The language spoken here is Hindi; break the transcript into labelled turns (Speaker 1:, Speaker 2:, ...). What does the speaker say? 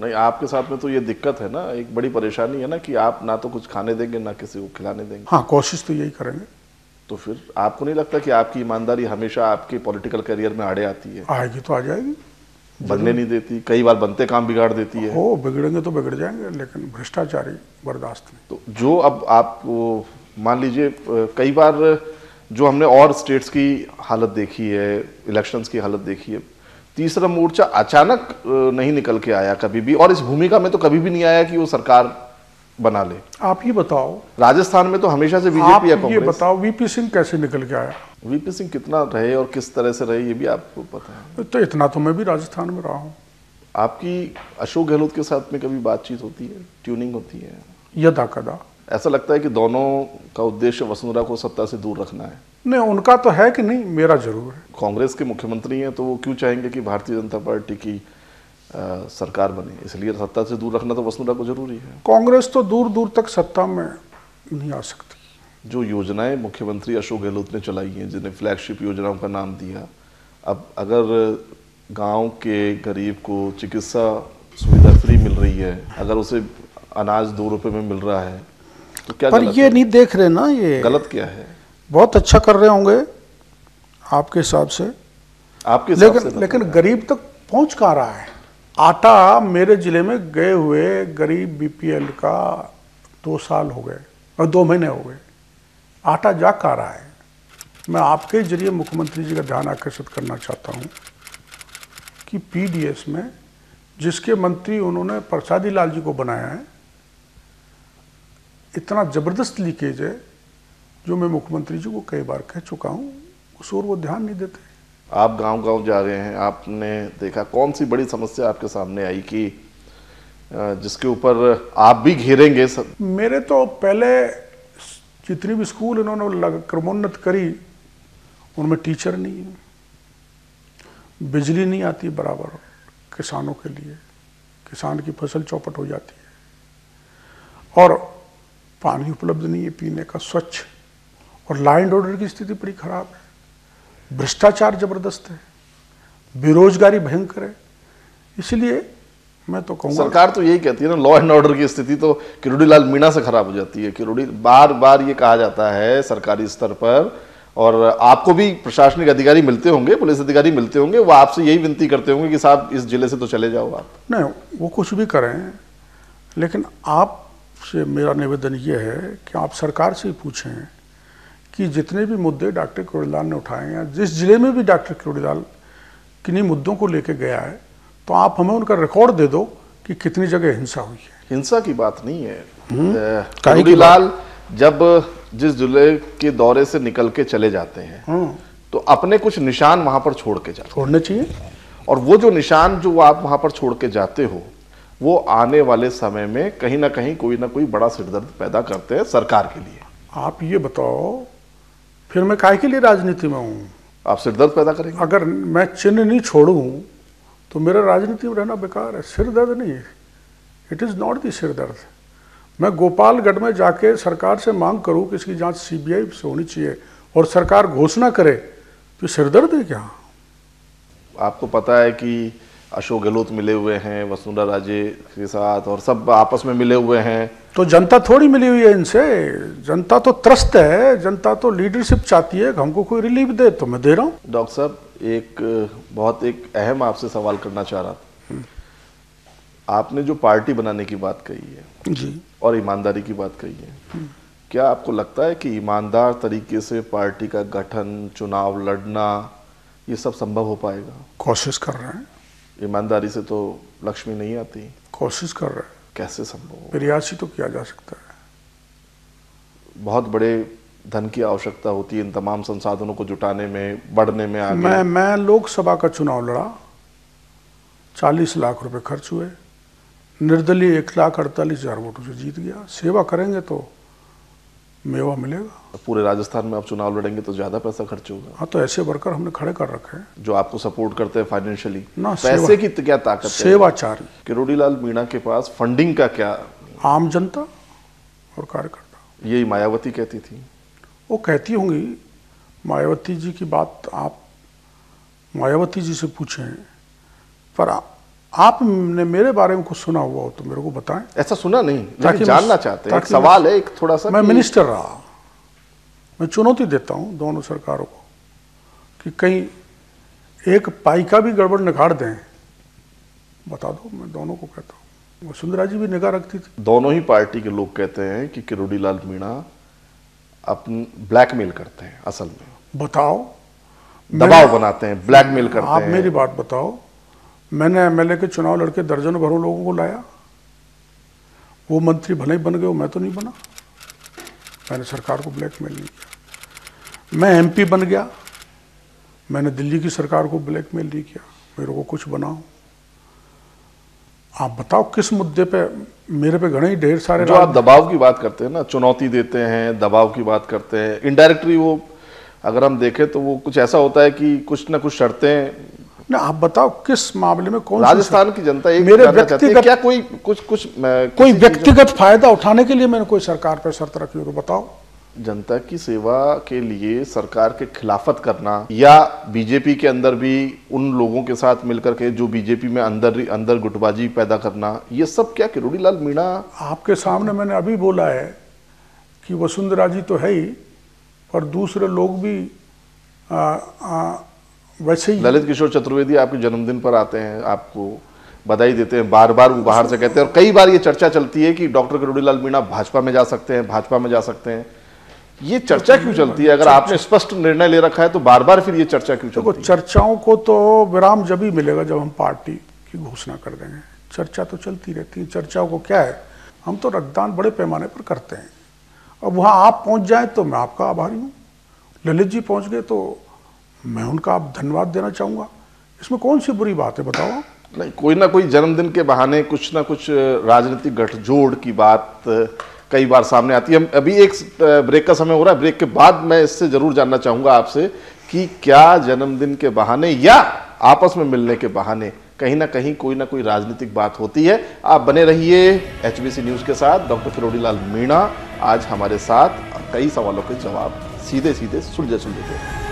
Speaker 1: नहीं, आपके साथ में तो ये दिक्कत है ना, एक बड़ी परेशानी है ना कि आप ना तो कुछ खाने देंगे ना किसी को खिलाने देंगे।
Speaker 2: हाँ, कोशिश तो यही करेंगे।
Speaker 1: तो फिर आपको नहीं लगता कि आपकी ईमानदारी हमेशा आपके पॉलिटिकल करियर में आड़े आती है?
Speaker 2: आएगी तो आ जाएगी,
Speaker 1: बनने नहीं देती, कई बार बनते काम बिगाड़ देती है।
Speaker 2: हो बिगड़ेंगे तो बिगड़ जाएंगे, लेकिन भ्रष्टाचारी बर्दाश्त नहीं।
Speaker 1: तो जो अब आप मान लीजिए कई बार जो हमने और स्टेट्स की हालत देखी है, इलेक्शंस की हालत देखी है, तीसरा मोर्चा अचानक नहीं निकल के आया कभी भी, और इस भूमिका में तो कभी भी नहीं आया कि वो सरकार बना ले।
Speaker 2: आप ये बताओ,
Speaker 1: राजस्थान में तो हमेशा से बीजेपी या
Speaker 2: आप ये
Speaker 1: कांग्रेस।
Speaker 2: बताओ वीपी सिंह कैसे निकल के आया?
Speaker 1: वीपी सिंह कितना रहे और किस तरह से रहे ये भी आपको पता है।
Speaker 2: तो इतना तो मैं भी राजस्थान में रहा हूँ।
Speaker 1: आपकी अशोक गहलोत के साथ में कभी बातचीत होती है, ट्यूनिंग होती है?
Speaker 2: यदा कदा।
Speaker 1: ऐसा लगता है कि दोनों का उद्देश्य वसुंधरा को सत्ता से दूर रखना है।
Speaker 2: नहीं, उनका तो है कि नहीं, मेरा जरूर है।
Speaker 1: कांग्रेस के मुख्यमंत्री हैं तो वो क्यों चाहेंगे कि भारतीय जनता पार्टी की सरकार बने? इसलिए सत्ता से दूर रखना तो वसुंधरा को जरूरी है।
Speaker 2: कांग्रेस तो दूर दूर तक सत्ता में नहीं आ सकती।
Speaker 1: जो योजनाएं मुख्यमंत्री अशोक गहलोत ने चलाई हैं, जिन्हें फ्लैगशिप योजनाओं का नाम दिया, अब अगर गांव के गरीब को चिकित्सा सुविधा फ्री मिल रही है, अगर उसे अनाज 2 रुपए में मिल रहा है, तो क्या
Speaker 2: पर ये नहीं देख रहे ना, ये
Speaker 1: गलत क्या है?
Speaker 2: बहुत अच्छा कर रहे होंगे आपके हिसाब से,
Speaker 1: आपके हिसाब से?
Speaker 2: लेकिन गरीब तक पहुंच कहाँ रहा है? आटा मेरे जिले में गए हुए गरीब बीपीएल का 2 साल हो गए और 2 महीने हो गए, आटा जा कहाँ रहा है? मैं आपके जरिए मुख्यमंत्री जी का ध्यान आकर्षित करना चाहता हूँ कि पीडीएस में जिसके मंत्री उन्होंने प्रसादी लाल जी को बनाया है, इतना जबरदस्त लीकेज है जो मैं मुख्यमंत्री जी को कई बार कह चुका हूँ, उस ओर वो ध्यान नहीं देते।
Speaker 1: आप गांव-गांव जा रहे हैं, आपने देखा कौन सी बड़ी समस्या आपके सामने आई कि जिसके ऊपर आप भी घेरेंगे?
Speaker 2: मेरे तो पहले जितनी भी स्कूल इन्होंने क्रमोन्नत करी, उनमें टीचर नहीं है, बिजली नहीं आती बराबर किसानों के लिए, किसान की फसल चौपट हो जाती है, और पानी उपलब्ध नहीं है पीने का स्वच्छ, और लॉ एंड ऑर्डर की स्थिति बड़ी खराब है, भ्रष्टाचार जबरदस्त है, बेरोजगारी भयंकर है। इसलिए मैं तो कहूँगा,
Speaker 1: सरकार तो यही कहती है ना, लॉ एंड ऑर्डर की स्थिति तो किरोड़ीलाल मीणा से खराब हो जाती है। किरोड़ी बार बार ये कहा जाता है सरकारी स्तर पर, और आपको भी प्रशासनिक अधिकारी मिलते होंगे, पुलिस अधिकारी मिलते होंगे, वो आपसे यही विनती करते होंगे कि साहब इस जिले से तो चले जाओ आप।
Speaker 2: नहीं, वो कुछ भी करें, लेकिन आपसे मेरा निवेदन ये है कि आप सरकार से ही पूछें कि जितने भी मुद्दे डॉक्टर किरोड़ीलाल ने उठाए हैं, जिस जिले में भी डॉक्टर किरोड़ीलाल किन्हीं मुद्दों को लेकर गया है, तो आप हमें उनका रिकॉर्ड दे दो कि कितनी जगह हिंसा हुई है।
Speaker 1: हिंसा की बात नहीं है। किरोड़ीलाल जब जिस जिले के दौरे से निकल के चले जाते हैं तो अपने कुछ निशान वहां पर छोड़ के जाते हैं।
Speaker 2: छोड़ने चाहिए,
Speaker 1: और वो जो निशान जो आप वहां पर छोड़ के जाते हो, वो आने वाले समय में कहीं ना कहीं कोई ना कोई बड़ा सिरदर्द पैदा करते हैं सरकार के लिए।
Speaker 2: आप ये बताओ, फिर मैं काहे के लिए राजनीति में हूँ?
Speaker 1: आप सिरदर्द पैदा करेंगे।
Speaker 2: अगर मैं चिन्ह नहीं छोड़ूं तो मेरा राजनीति में रहना बेकार है। सिर दर्द नहीं है, इट इज़ नॉट द सिर दर्द। मैं गोपालगढ़ में जाके सरकार से मांग करूं कि इसकी जांच सीबीआई से होनी चाहिए और सरकार घोषणा करे, तो सिर दर्द है क्या? आपको
Speaker 1: पता है कि अशोक गहलोत मिले हुए हैं वसुंधरा राजे के साथ, और सब आपस में मिले हुए हैं,
Speaker 2: तो जनता थोड़ी मिली हुई है इनसे, जनता तो त्रस्त है, जनता तो लीडरशिप चाहती है, हमको कोई रिलीफ दे तो मैं दे रहा हूँ।
Speaker 1: डॉक्टर साहब, एक अहम आपसे सवाल करना चाह रहा था। आपने जो पार्टी बनाने की बात कही है
Speaker 2: जी,
Speaker 1: और ईमानदारी की बात कही है, क्या आपको लगता है कि ईमानदार तरीके से पार्टी का गठन, चुनाव लड़ना, ये सब संभव हो पाएगा?
Speaker 2: कोशिश कर रहे हैं।
Speaker 1: ईमानदारी से तो लक्ष्मी नहीं आती।
Speaker 2: कोशिश कर रहे हैं।
Speaker 1: कैसे संभव हो?
Speaker 2: प्रयास ही तो किया जा सकता है।
Speaker 1: बहुत बड़े धन की आवश्यकता होती है इन तमाम संसाधनों को जुटाने में, बढ़ने में आगे।
Speaker 2: मैं लोकसभा का चुनाव लड़ा, 40 लाख रुपए खर्च हुए, निर्दलीय 1,48,000 वोटों से जीत गया। सेवा करेंगे तो मेवा मिलेगा।
Speaker 1: पूरे राजस्थान में आप चुनाव लड़ेंगे तो ज्यादा पैसा खर्च होगा।
Speaker 2: हाँ, तो ऐसे वर्कर हमने खड़े कर रखे हैं
Speaker 1: जो आपको सपोर्ट करते हैं फाइनेंशियली
Speaker 2: ना।
Speaker 1: पैसे की क्या ताकत है?
Speaker 2: सेवाचारी।
Speaker 1: किरोड़ीलाल मीणा के पास फंडिंग का क्या?
Speaker 2: आम जनता और कार्यकर्ता।
Speaker 1: यही मायावती कहती थी।
Speaker 2: वो कहती होंगी, मायावती जी की बात आप मायावती जी से पूछें, पर आपने मेरे बारे में कुछ सुना हुआ हो तो मेरे को बताएं।
Speaker 1: ऐसा सुना नहीं,
Speaker 2: ताकि
Speaker 1: लेकिन जानना चाहते हैं। एक
Speaker 2: ताकि
Speaker 1: सवाल है एक थोड़ा सा,
Speaker 2: मैं मिनिस्टर रहा, मैं चुनौती देता हूं दोनों सरकारों को कि कहीं एक पाई का भी गड़बड़ निकाल दें, बता दो। मैं दोनों को कहता हूँ, वसुंधरा जी भी निगाह रखती थी।
Speaker 1: दोनों ही पार्टी के लोग कहते हैं कि किरोड़ी लाल मीणा अपन ब्लैकमेल करते हैं, असल में
Speaker 2: बताओ,
Speaker 1: दबाव बनाते हैं, ब्लैकमेल करते
Speaker 2: आप
Speaker 1: हैं।
Speaker 2: मेरी बात बताओ, मैंने एमएलए के चुनाव लड़के दर्जनों भरों लोगों को लाया, वो मंत्री भले ही बन गए, मैं तो नहीं बना। मैंने सरकार को ब्लैकमेल नहीं किया। मैं एमपी बन गया, मैंने दिल्ली की सरकार को ब्लैकमेल नहीं किया। मेरे को कुछ बनाओ, आप बताओ किस मुद्दे पे मेरे पे घणे ही ढेर सारे।
Speaker 1: जो आप दबाव की बात करते हैं ना, चुनौती देते हैं, दबाव की बात करते हैं, इनडायरेक्टली वो अगर हम देखें तो वो कुछ ऐसा होता है कि कुछ ना कुछ शर्तें
Speaker 2: ना, आप बताओ किस मामले में कौन
Speaker 1: राजस्थान की जनता एक
Speaker 2: मेरे
Speaker 1: जानना चाहती है,
Speaker 2: व्यक्तिगत
Speaker 1: क्या कोई
Speaker 2: कोई व्यक्तिगत फायदा उठाने के लिए मैंने कोई सरकार पर शर्त रखी हो तो बताओ।
Speaker 1: जनता की सेवा के लिए सरकार के खिलाफत करना, या बीजेपी के अंदर भी उन लोगों के साथ मिलकर के जो बीजेपी में अंदर गुटबाजी पैदा करना, ये सब क्या किरोड़ी लाल मीणा?
Speaker 2: आपके सामने मैंने अभी बोला है कि वसुंधरा जी तो है ही, पर दूसरे लोग भी वैसे ही।
Speaker 1: ललित किशोर चतुर्वेदी आपके जन्मदिन पर आते हैं, आपको बधाई देते हैं, बार बार वो बाहर से कहते हैं, और कई बार ये चर्चा चलती है कि डॉक्टर किरोड़ी लाल मीणा भाजपा में जा सकते हैं, भाजपा में जा सकते हैं। ये चर्चा क्यों चलती है? अगर आपने स्पष्ट निर्णय ले रखा है तो बार बार फिर ये चर्चा क्यों चलती है?
Speaker 2: चर्चाओं को तो विराम जब ही मिलेगा जब हम पार्टी की घोषणा कर देंगे। चर्चा तो चलती रहती है। चर्चाओं को क्या है, हम तो रक्तदान बड़े पैमाने पर करते हैं। अब वहाँ आप पहुँच जाए तो मैं आपका आभारी हूँ, ललित जी पहुँच गए तो मैं उनका धन्यवाद देना चाहूँगा। इसमें कौन सी बुरी बात है बताओ?
Speaker 1: नहीं, कोई ना कोई जन्मदिन के बहाने कुछ ना कुछ राजनीतिक गठजोड़ की बात कई बार सामने आती है। अभी एक ब्रेक का समय हो रहा है, ब्रेक के बाद मैं इससे जरूर जानना चाहूंगा आपसे कि क्या जन्मदिन के बहाने या आपस में मिलने के बहाने कहीं ना कहीं कोई ना कोई राजनीतिक बात होती है? आप बने रहिए एचबीसी न्यूज के साथ। डॉक्टर किरोड़ी लाल मीणा आज हमारे साथ कई सवालों के जवाब सीधे सीधे सुलझे थे।